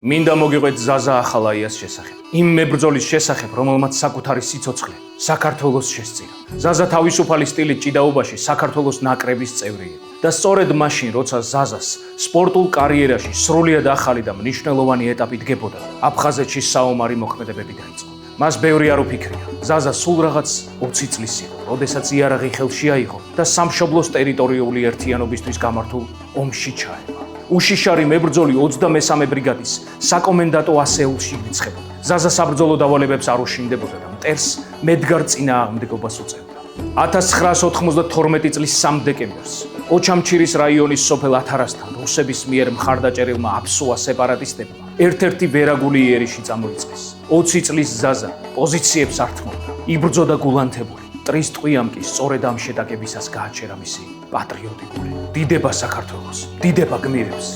მინდა მოგიყვეთ ზაზა ახალაიას შესახებ. იმ მებრძოლის შესახებ, რომელმაც საკუთარი სიცოცხლე საქართველოს შესწირა. ზაზა თავისუფალი სტილით ჭიდაობაში საქართველოს ნაკრების წევრი იყო. და სწორედ მაშინ, როცა ზაზას სპორტულ კარიერაში სრულიად ახალი და მნიშვნელოვანი ეტაპი დგებოდა, აფხაზეთში საომარი მოქმედებები დაიწყო. მას ბევრი არ უფიქრია. ზაზა სულ რაღაც 20 წლის იყო, როდესაც იარაღი ხელში აიღო და სამშობლოს ტერიტორიული ერთიანობისთვის გამართულ ომში ჩაება. უშიშარი მებრძოლი 23 ბრიგადის საკომენდანტო ასეულში ირიცხებოდა. ზაზა საბრძოლო დავალებებს არ უშინდებოდა და მტერს მედგარ წინააღმდეგობას უწევდა. 1992 წლის 3 დეკემბერს ოჩამჩირის რაიონის სოფელ ათარასთან რუსების მიერ მხარდაჭერილმა აფსუა სეპარატისტებმა ერთ-ერთი ვერაგული იერიში წამოიწყეს. 20 წლის ზაზა პოზიციებს არ თმობდა. იბრძოდა გულანთებული. ტრის ტყვიამ კი სწორედ ამ შეტაკებისას გააჩერა მისი პატრიოტიკული დიდება საქართველოს, დიდება გმირებს.